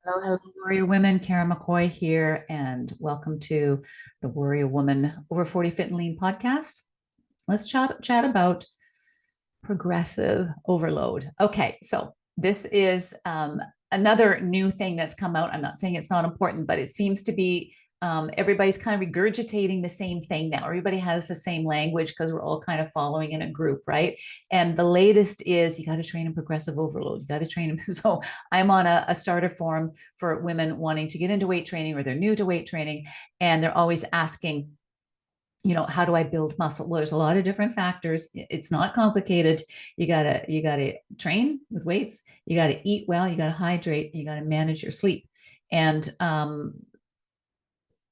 Hello, hello, Warrior Women. Kara McCoy here, and welcome to the Warrior Woman Over 40 Fit and Lean podcast. Let's chat about progressive overload. Okay, so this is another new thing that's come out. I'm not saying it's not important, but it seems to be everybody's kind of regurgitating the same thing now. Everybody has the same language because we're all kind of following in a group, right? And the latest is you got to train in progressive overload. You got to train them. So I'm on a starter forum for women wanting to get into weight training or they're new to weight training, and they're always asking, how do I build muscle? Well, there's a lot of different factors. It's not complicated. You gotta train with weights. You gotta eat well. You gotta hydrate. You gotta manage your sleep. And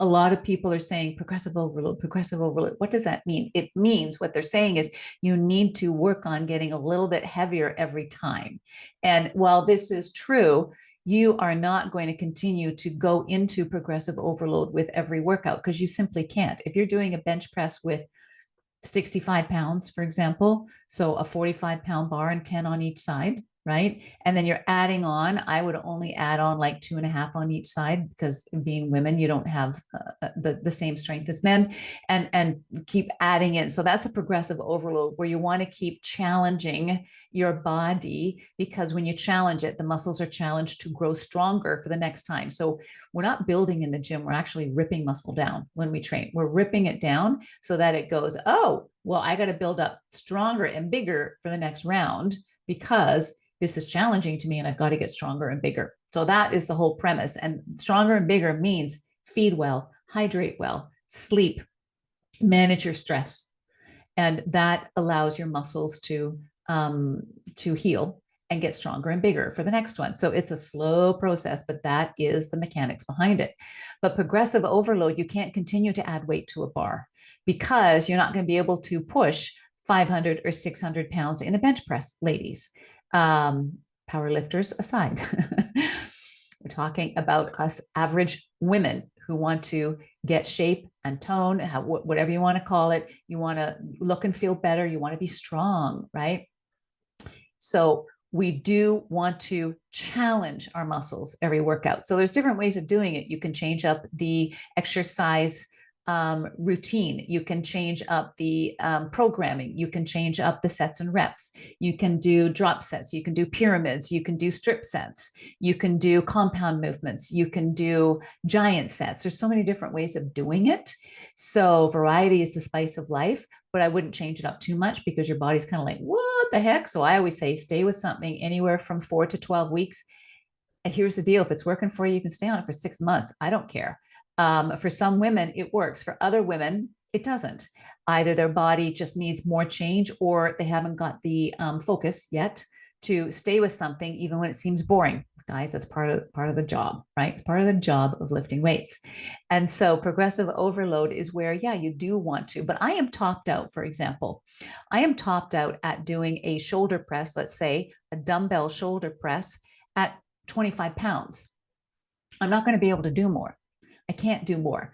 a lot of people are saying progressive overload, progressive overload. What does that mean? It means what they're saying is you need to work on getting a little bit heavier every time. And while this is true, you are not going to continue to go into progressive overload with every workout because you simply can't. If you're doing a bench press with 65 pounds, for example, so a 45-pound bar and 10 on each side, right? And then you're adding on, I would only add on like 2.5 on each side because being women, you don't have the same strength as men, and keep adding in. So that's a progressive overload where you want to keep challenging your body, because when you challenge it, the muscles are challenged to grow stronger for the next time. So we're not building in the gym, we're actually ripping muscle down when we train. We're ripping it down so that it goes, oh, well, I got to build up stronger and bigger for the next round because this is challenging to me and I've got to get stronger and bigger. So that is the whole premise. And stronger and bigger means feed well, hydrate well, sleep, manage your stress. And that allows your muscles to heal and get stronger and bigger for the next one. So it's a slow process, but that is the mechanics behind it. But progressive overload, you can't continue to add weight to a bar because you're not going to be able to push 500 or 600 pounds in a bench press, ladies. Power lifters aside, we're talking about us average women who want to get shape and tone, whatever you want to call it. You want to look and feel better. You want to be strong, right? So we do want to challenge our muscles every workout. So there's different ways of doing it. You can change up the exercise routine. You can change up the programming. You can change up the sets and reps. You can do drop sets. You can do pyramids. You can do strip sets. You can do compound movements. You can do giant sets. There's so many different ways of doing it. So variety is the spice of life, but I wouldn't change it up too much because your body's kind of like, what the heck? So I always say stay with something anywhere from 4 to 12 weeks. And here's the deal: if it's working for you, you can stay on it for 6 months. I don't care. For some women, it works. For other women, it doesn't. Either their body just needs more change or they haven't got the focus yet to stay with something, even when it seems boring. Guys, that's part of the job, right? It's part of the job of lifting weights. And so progressive overload is where, yeah, you do want to, but I am topped out, for example. I am topped out at doing a shoulder press, let's say a dumbbell shoulder press at 25 pounds. I'm not going to be able to do more. I can't do more.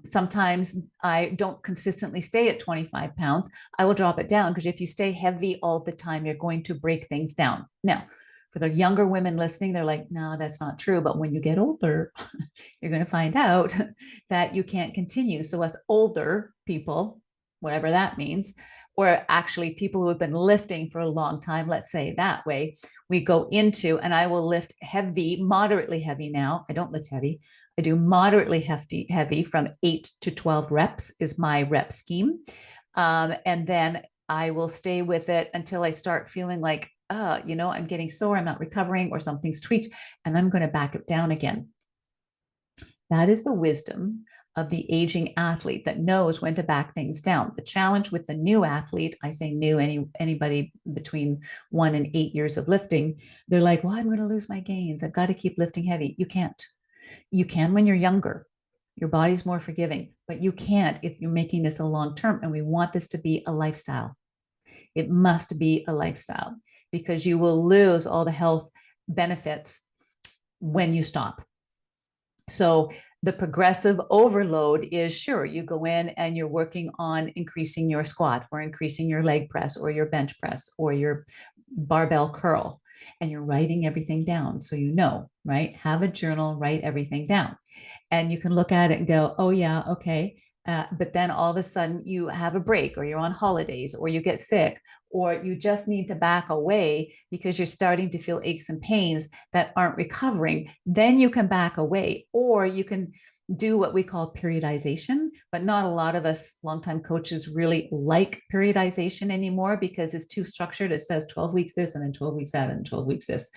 Sometimes I don't consistently stay at 25 pounds. I will drop it down because if you stay heavy all the time, you're going to break things down. Now, for the younger women listening, they're like, no, that's not true. But when you get older, you're going to find out that you can't continue. So, us older people, whatever that means, or actually people who have been lifting for a long time, let's say that way, we go into, and I will lift heavy, moderately heavy now. I don't lift heavy. I do moderately heavy from 8 to 12 reps is my rep scheme. And then I will stay with it until I start feeling like, I'm getting sore, I'm not recovering, or something's tweaked, and I'm going to back it down again. That is the wisdom of the aging athlete that knows when to back things down. The challenge with the new athlete, I say new, anybody between 1 and 8 years of lifting, they're like, well, I'm going to lose my gains. I've got to keep lifting heavy. You can't. You can when you're younger. Your body's more forgiving, but you can't if you're making this a long term. And we want this to be a lifestyle. It must be a lifestyle because you will lose all the health benefits when you stop. So the progressive overload is, sure, you go in and you're working on increasing your squat or increasing your leg press or your bench press or your barbell curl. and you're writing everything down. So, you know, right? Have a journal, write everything down. And you can look at it and go, oh, yeah, okay. But then all of a sudden you have a break, or you're on holidays, or you get sick, or you just need to back away because you're starting to feel aches and pains that aren't recovering. Then you can back away, or you can do what we call periodization, but not a lot of us longtime coaches really like periodization anymore because it's too structured. It says 12 weeks this, and then 12 weeks that, and 12 weeks this.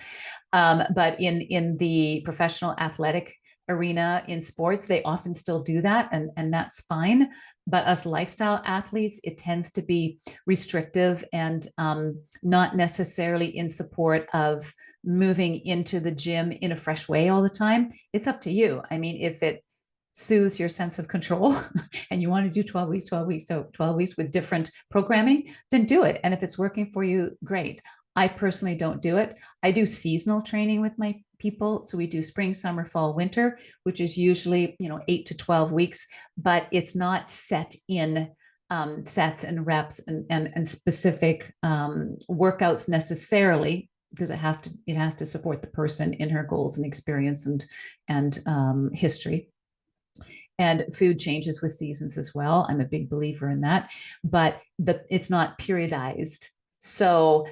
But in the professional athletic arena in sports, they often still do that, and that's fine. But us lifestyle athletes, it tends to be restrictive and not necessarily in support of moving into the gym in a fresh way all the time. It's up to you. I mean, if it soothes your sense of control and you want to do 12 weeks, 12 weeks, so 12 weeks with different programming, then do it. And if it's working for you, great. I personally don't do it. I do seasonal training with my people. So we do spring, summer, fall, winter, which is usually, 8 to 12 weeks, but it's not set in sets and reps and specific workouts necessarily, because it has to support the person in her goals and experience and history. And food changes with seasons as well. I'm a big believer in that, but it's not periodized. So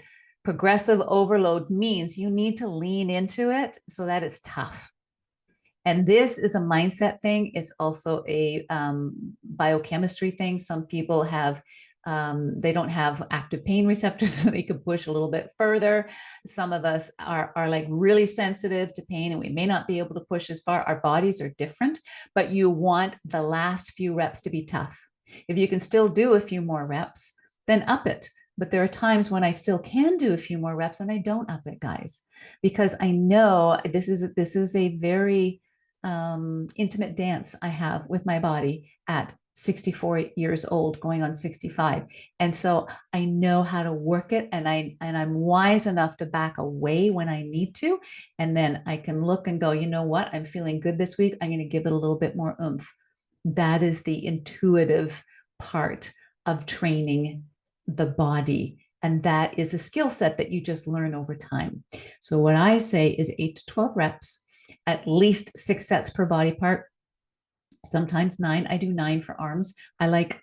progressive overload means you need to lean into it so that it's tough. And this is a mindset thing. It's also a biochemistry thing. Some people have they don't have active pain receptors, so they can push a little bit further. Some of us are like really sensitive to pain, and we may not be able to push as far. Our bodies are different, but you want the last few reps to be tough. If you can still do a few more reps, then up it. But there are times when I still can do a few more reps and I don't up it, guys, because I know this is a very intimate dance I have with my body at 64 years old, going on 65. And so I know how to work it, and I'm wise enough to back away when I need to. And then I can look and go, you know what? I'm feeling good this week. I'm going to give it a little bit more oomph. That is the intuitive part of training the body. And that is a skill set that you just learn over time. So what I say is 8 to 12 reps, at least 6 sets per body part, sometimes 9. I do 9 for arms. I like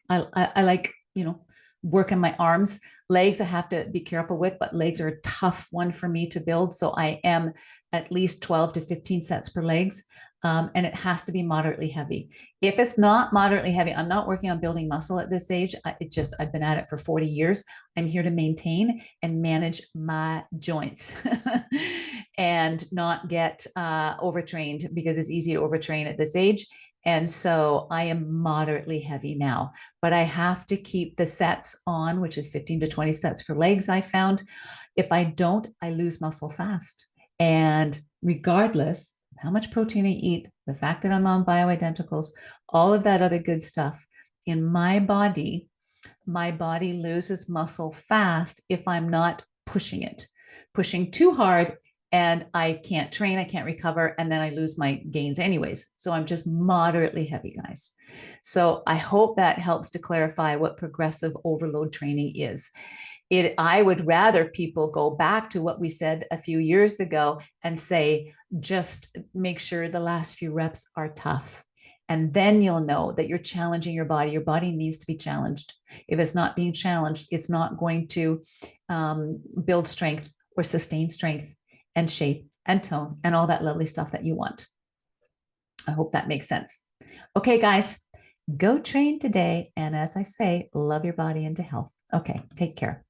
working my arms. Legs I have to be careful with, but legs are a tough one for me to build. So I am at least 12 to 15 sets per legs. And it has to be moderately heavy. If it's not moderately heavy, I'm not working on building muscle at this age. I've been at it for 40 years. I'm here to maintain and manage my joints and not get overtrained, because it's easy to overtrain at this age. And so I am moderately heavy now, but I have to keep the sets on, which is 15 to 20 sets for legs, I found. If I don't, I lose muscle fast. And regardless of how much protein I eat, the fact that I'm on bioidenticals, all of that other good stuff, in my body loses muscle fast if I'm not pushing it. Pushing too hard, and I can't train, I can't recover, and then I lose my gains anyways. So I'm just moderately heavy, guys. So I hope that helps to clarify what progressive overload training is. I would rather people go back to what we said a few years ago and say, just make sure the last few reps are tough. And then you'll know that you're challenging your body. Your body needs to be challenged. If it's not being challenged, it's not going to build strength or sustain strength and shape and tone and all that lovely stuff that you want. I hope that makes sense. Okay, guys, go train today. And as I say, love your body into health. Okay, take care.